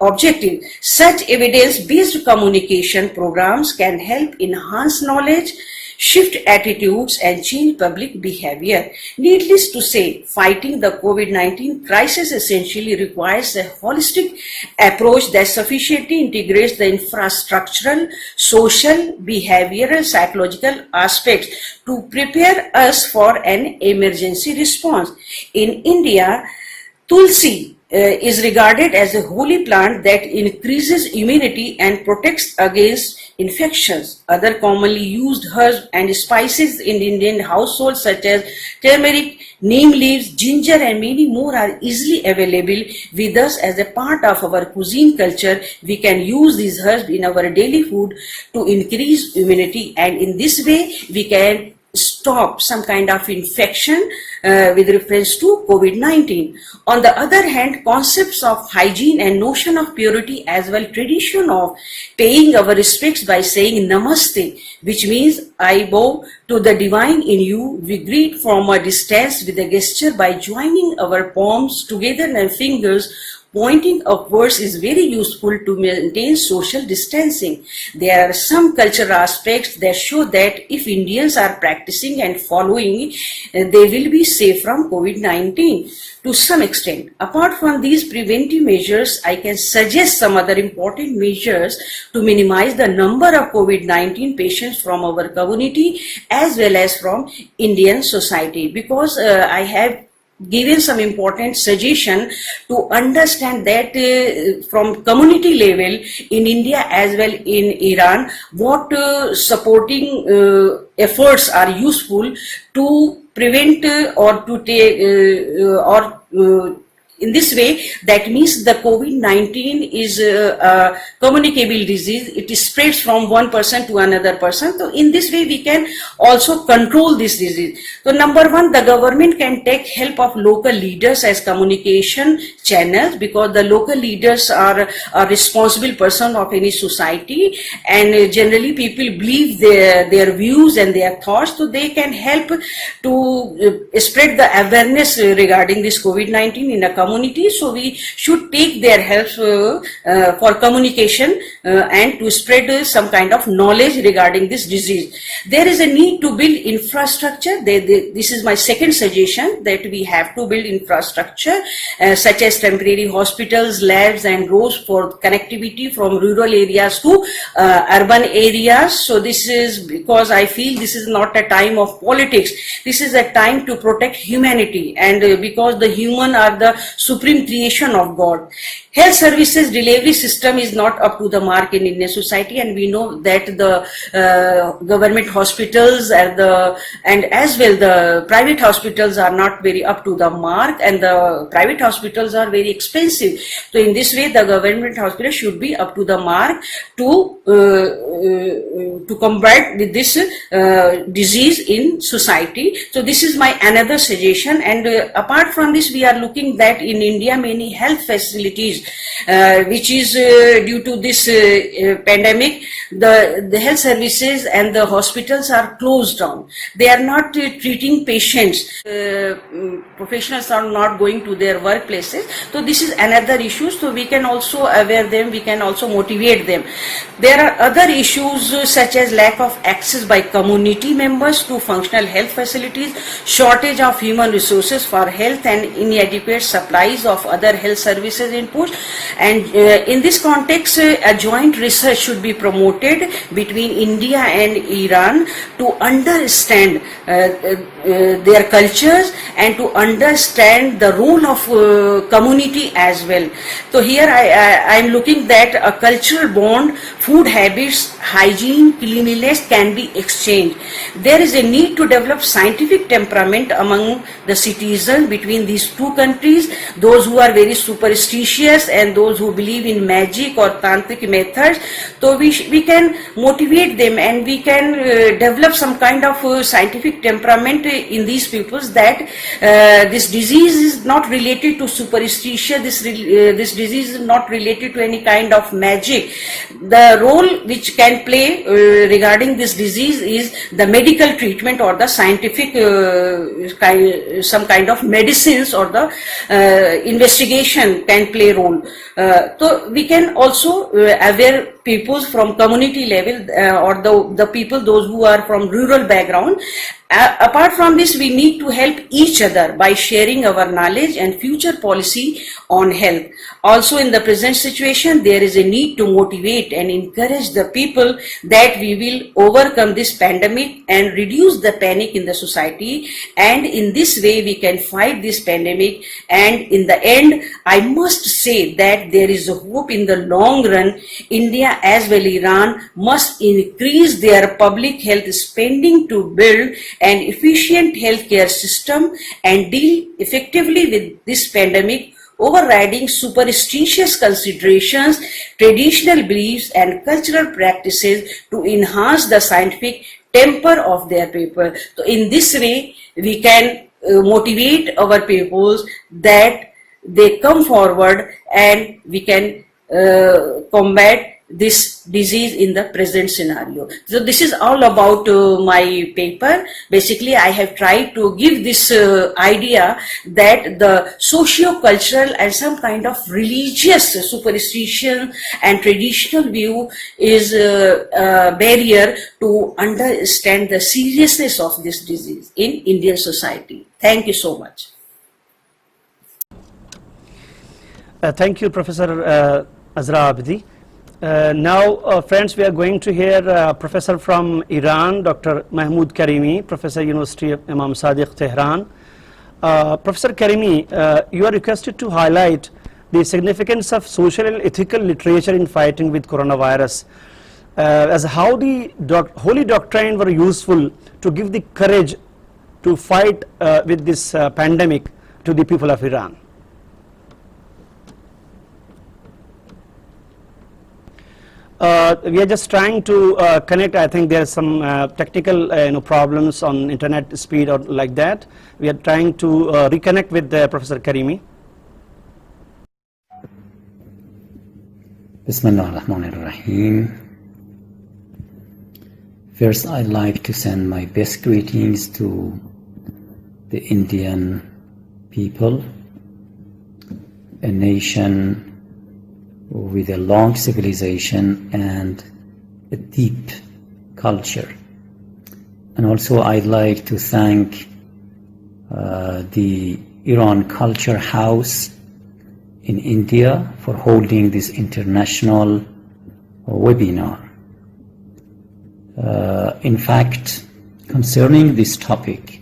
Objective. Such evidence-based communication programs can help enhance knowledge, shift attitudes, and change public behavior. Needless to say, fighting the COVID-19 crisis essentially requires a holistic approach that sufficiently integrates the infrastructural, social, behavioral, psychological aspects to prepare us for an emergency response. In India, Tulsi is regarded as a holy plant that increases immunity and protects against infections. Other commonly used herbs and spices in Indian households such as turmeric, neem leaves, ginger, and many more are easily available with us as a part of our cuisine culture. We can use these herbs in our daily food to increase immunity, and in this way we can stop some kind of infection with reference to COVID-19. On the other hand, concepts of hygiene and notion of purity as well tradition of paying our respects by saying namaste, which means I bow to the divine in you. We greet from a distance with a gesture by joining our palms together and fingers pointing upwards is very useful to maintain social distancing. There are some cultural aspects that show that if Indians are practicing and following, they will be safe from COVID-19 to some extent. Apart from these preventive measures, I can suggest some other important measures to minimize the number of COVID-19 patients from our community as well as from Indian society, because I have given some important suggestion to understand that from community level in India as well in Iran, what supporting efforts are useful to prevent or to take in this way. That means the COVID-19 is a communicable disease. It spreads from one person to another person. So in this way we can also control this disease. So number one, the government can take help of local leaders as communication channels, because the local leaders are a responsible person of any society, and generally people believe their views and their thoughts, so they can help to spread the awareness regarding this COVID-19 in a community. So we should take their help for communication and to spread some kind of knowledge regarding this disease. There is a need to build infrastructure. This is my second suggestion, that we have to build infrastructure such as temporary hospitals, labs, and roads for connectivity from rural areas to urban areas. So this is because I feel this is not a time of politics. This is a time to protect humanity, and because the human are the supreme creation of God. Health services delivery system is not up to the mark in Indian society, and we know that the government hospitals and as well the private hospitals are not very up to the mark, and the private hospitals are very expensive. So in this way the government hospital should be up to the mark to combat with this disease in society. So this is my another suggestion. And apart from this, we are looking that in India many health facilities which is due to this pandemic, the health services and the hospitals are closed down. They are not treating patients. Professionals are not going to their workplaces. So this is another issue. So we can also aware them, we can also motivate them. There are other issues such as lack of access by community members to functional health facilities, shortage of human resources for health, and inadequate supplies of other health services inputs. And in this context, a joint research should be promoted between India and Iran to understand their cultures and to understand the role of community as well. So here I am looking that a cultural bond food habits, hygiene, cleanliness can be exchanged. There is a need to develop scientific temperament among the citizens between these two countries, those who are very superstitious and those who believe in magic or tantric methods. So we can motivate them and we can develop some kind of scientific temperament in these peoples that this disease is not related to superstition, this disease is not related to any kind of magic. The role which can play regarding this disease is the medical treatment or the scientific some kind of medicines or the investigation can play a role. So we can also aware people from community level or the people, those who are from rural background. Apart from this, we need to help each other by sharing our knowledge and future policy on health. Also, in the present situation, there is a need to motivate and encourage the people that we will overcome this pandemic and reduce the panic in the society. And in this way, we can fight this pandemic. And in the end, I must say that there is a hope in the long run. India as well Iran must increase their public health spending to build an efficient healthcare system and deal effectively with this pandemic, overriding superstitious considerations, traditional beliefs and cultural practices to enhance the scientific temper of their people. So in this way, we can motivate our peoples that they come forward and we can combat this disease in the present scenario. So this is all about my paper. Basically, I have tried to give this idea that the socio-cultural and some kind of religious superstition and traditional view is a barrier to understand the seriousness of this disease in Indian society. Thank you so much.
Thank you, Professor Azra Abdi. Now, friends, we are going to hear a professor from Iran, Dr. Mahmood Karimi, Professor, University of Imam Sadiq, Tehran. Professor Karimi, you are requested to highlight the significance of social and ethical literature in fighting with coronavirus, as how the holy doctrine were useful to give the courage to fight with this pandemic to the people of Iran. We are just trying to connect. I think there are some technical problems on internet speed or like that. We are trying to reconnect with Professor Karimi.
Bismillah ar-Rahman ar-Rahim. First, I'd like to send my best greetings to the Indian people, a nation with a long civilization and a deep culture. And also I'd like to thank the Iran Culture House in India for holding this international webinar. In fact, concerning this topic,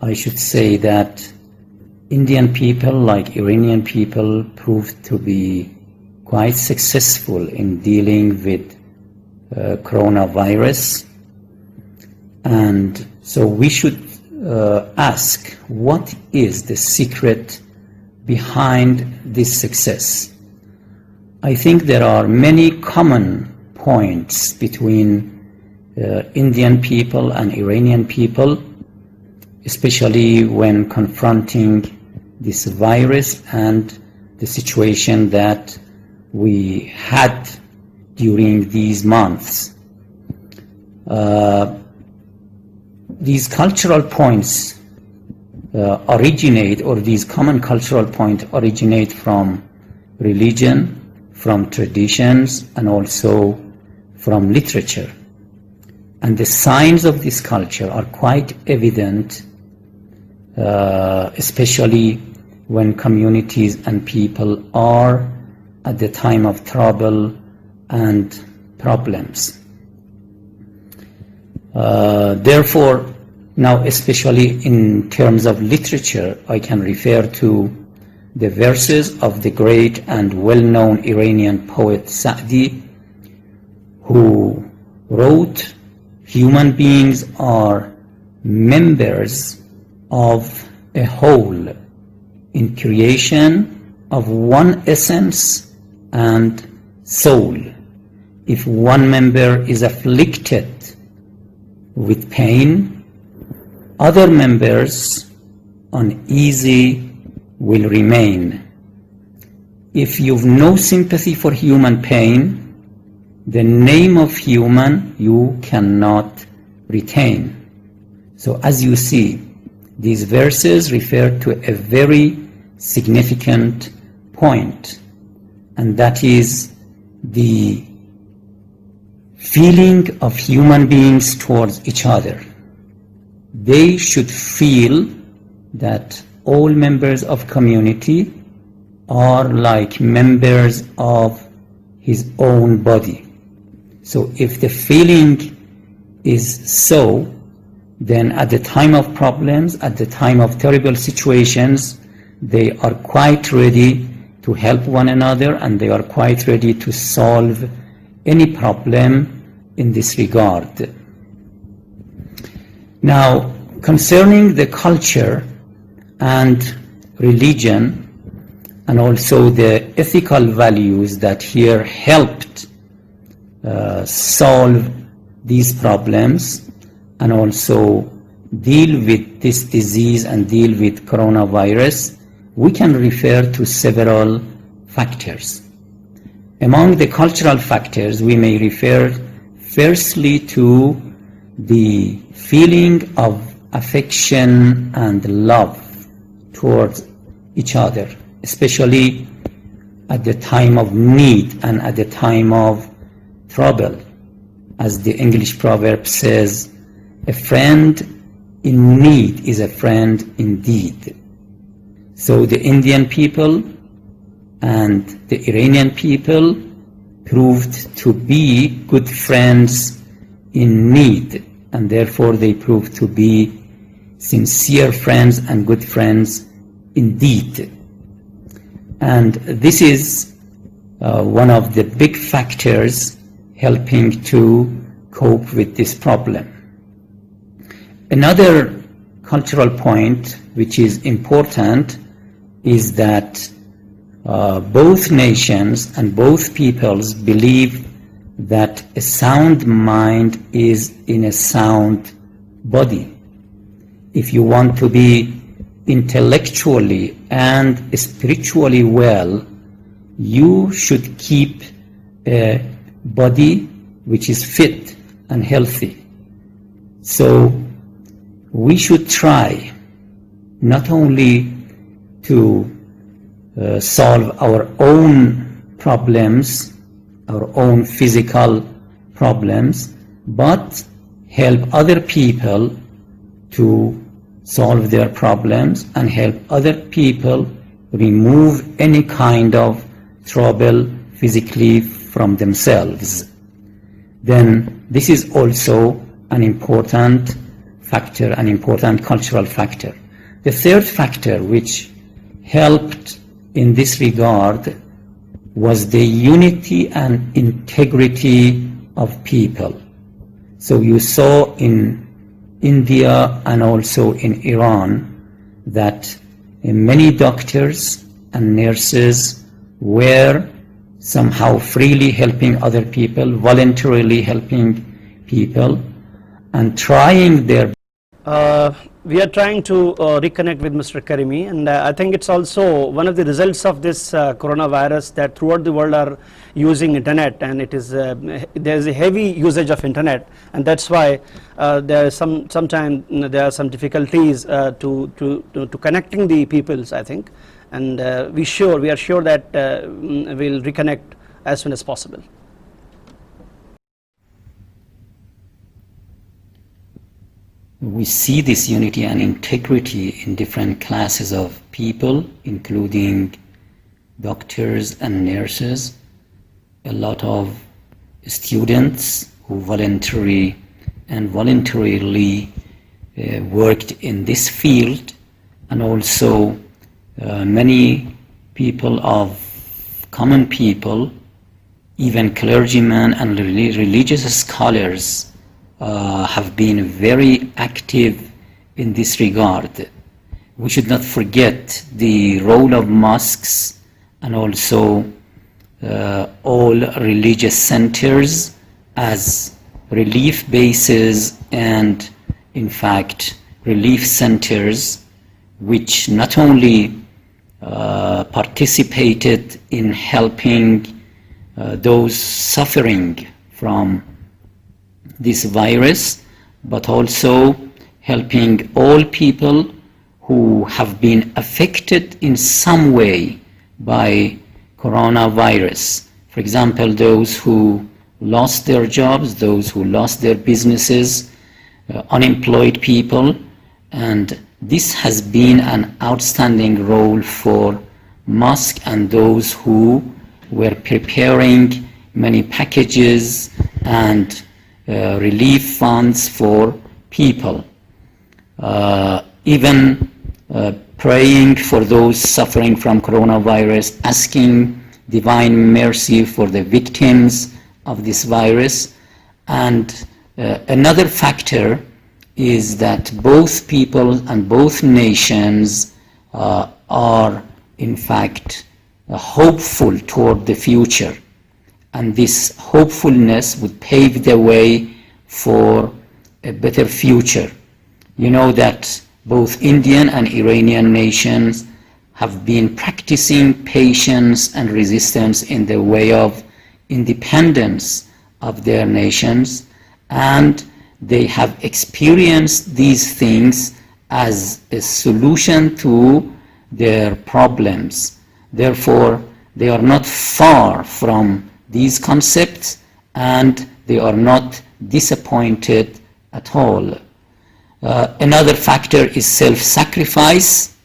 I should say that Indian people, like Iranian people, proved to be quite successful in dealing with coronavirus. And so we should ask, what is the secret behind this success? I think there are many common points between Indian people and Iranian people, especially when confronting this virus and the situation that we had during these months. These cultural points these common cultural points originate from religion, from traditions, and also from literature. And the signs of this culture are quite evident, especially when communities and people are at the time of trouble and problems. Therefore, now especially in terms of literature, I can refer to the verses of the great and well-known Iranian poet Sa'di, who wrote human beings are members of a whole in creation of one essence and soul. If one member is afflicted with pain, other members uneasy will remain. If you've no sympathy for human pain, the name of human you cannot retain. So as you see, these verses refer to a very significant point, and that is the feeling of human beings towards each other. They should feel that all members of community are like members of his own body. So if the feeling is so, then at the time of problems, at the time of terrible situations, they are quite ready to help one another, and they are quite ready to solve any problem in this regard. Now, concerning the culture and religion, and also the ethical values that here helped solve these problems and also deal with this disease and deal with coronavirus, we can refer to several factors. Among the cultural factors, we may refer firstly to the feeling of affection and love towards each other, especially at the time of need and at the time of trouble. As the English proverb says, a friend in need is a friend indeed. So the Indian people and the Iranian people proved to be good friends in need, and therefore they proved to be sincere friends and good friends indeed. And this is one of the big factors helping to cope with this problem. Another cultural point which is important is that both nations and both peoples believe that a sound mind is in a sound body. If you want to be intellectually and spiritually well, you should keep a body which is fit and healthy. So we should try not only to solve our own problems, our own physical problems, but help other people to solve their problems and help other people remove any kind of trouble physically from themselves. Then this is also an important factor, an important cultural factor. The third factor which helped in this regard was the unity and integrity of people. So you saw in India and also in Iran that many doctors and nurses were somehow freely helping other people, voluntarily helping people, and trying their
we are trying to reconnect with Mr. Karimi, and I think it's also one of the results of this coronavirus that throughout the world are using internet, and it is there is a heavy usage of internet, and that's why there is sometimes there are some difficulties to connecting the peoples, I think, and we are sure that we'll reconnect as soon as possible.
We see this unity and integrity in different classes of people, including doctors and nurses, a lot of students who voluntarily worked in this field, and also many people of common people, even clergymen and religious scholars have been very active in this regard. We should not forget the role of mosques and also all religious centers as relief bases and, in fact, relief centers which not only participated in helping those suffering from this virus, but also helping all people who have been affected in some way by coronavirus. For example, those who lost their jobs, those who lost their businesses, unemployed people, and this has been an outstanding role for mosque and those who were preparing many packages and relief funds for people. Even praying for those suffering from coronavirus, asking divine mercy for the victims of this virus. And another factor is that both people and both nations are in fact hopeful toward the future, and this hopefulness would pave the way for a better future. You know that both Indian and Iranian nations have been practicing patience and resistance in the way of independence of their nations, and they have experienced these things as a solution to their problems. Therefore, they are not far from these concepts and they are not disappointed at all. Another factor is self-sacrifice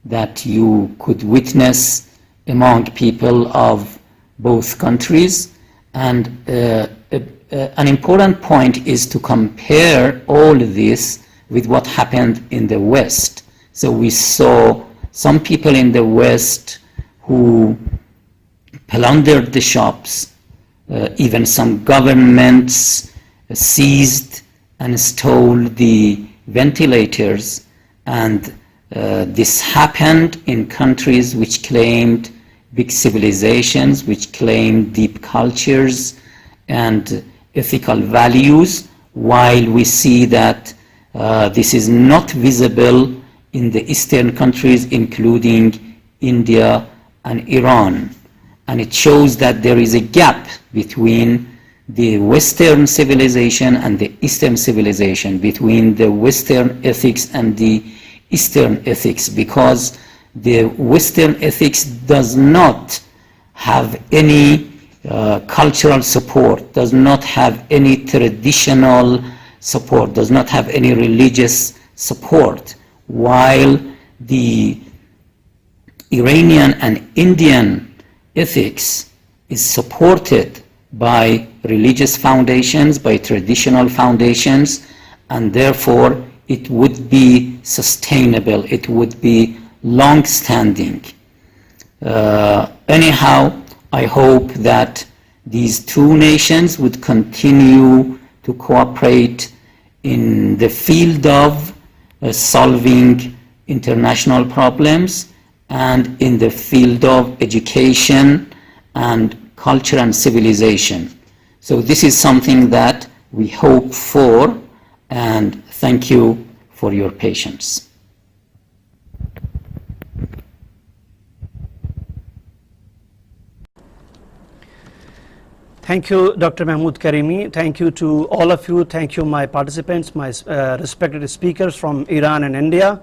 that you could witness among people of both countries. And an important point is to compare all this with what happened in the West. So we saw some people in the West who plundered the shops, even some governments seized and stole the ventilators, and this happened in countries which claimed big civilizations, which claimed deep cultures and ethical values, while we see that this is not visible in the Eastern countries, including India and Iran. And it shows that there is a gap between the Western civilization and the Eastern civilization, between the Western ethics and the Eastern ethics, because the Western ethics does not have any cultural support, does not have any traditional support, does not have any religious support, while the Iranian and Indian ethics is supported by religious foundations, by traditional foundations, and therefore it would be sustainable, it would be long-standing. Anyhow, I hope that these two nations would continue to cooperate in the field of solving international problems and in the field of education and culture and civilization. So this is something that we hope for, and thank you for your patience.
Thank you, Dr. Mahmood Karimi. Thank you to all of you. Thank you, my participants, my respected speakers from Iran and India.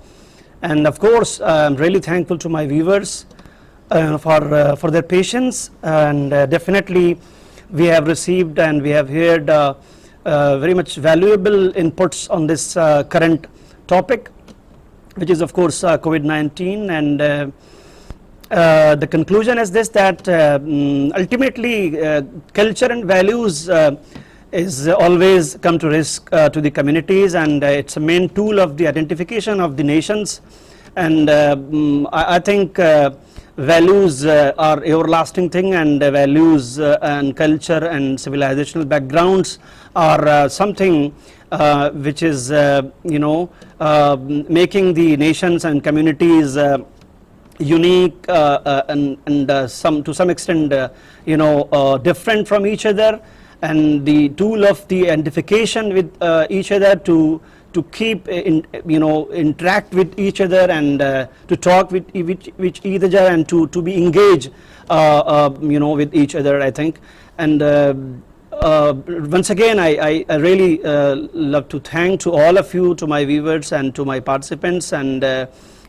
And of course, I'm really thankful to my viewers for their patience. And definitely, we have received and we have heard very much valuable inputs on this current topic, which is of course COVID-19. And the conclusion is this, that ultimately culture and values is always come to risk to the communities, and it's a main tool of the identification of the nations. And I think values are everlasting thing, and values and culture and civilizational backgrounds are something which is making the nations and communities unique and to some extent different from each other, and the tool of the identification with each other to keep interact with each other and to talk with each other and to be engaged with each other, I think. And once again I really love to thank to all of you, to my viewers and to my participants, and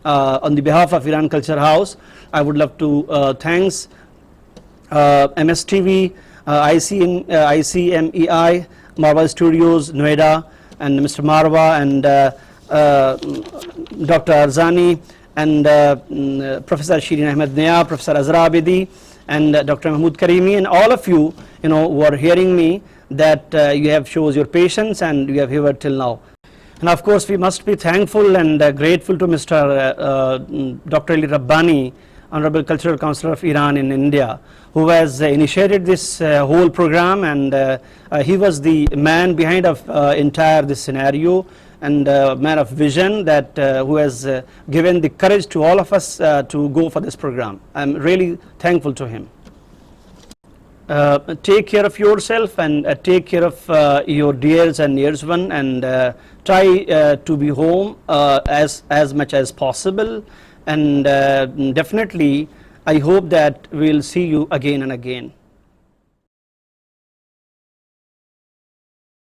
on the behalf of Iran Culture House, I would love to thanks MSTV, ICMEI, Marwa Studios, Noida, and Mr. Marwa, and Dr. Arzani, and Professor Shirin Ahmed Nia, Professor Azra Abidi, and Dr. Mahmood Karimi, and all of you, who are hearing me, that you have shows your patience and you have heard till now. And of course, we must be thankful and grateful to Mr. Dr. Ali Rabbani, Honorable Cultural Councillor of Iran in India, who has initiated this whole program, and he was the man behind of entire this scenario, and man of vision that who has given the courage to all of us to go for this program. I'm really thankful to him. Take care of yourself and take care of your dears and nears one, and try to be home as much as possible, and definitely I hope that we'll see you again and again.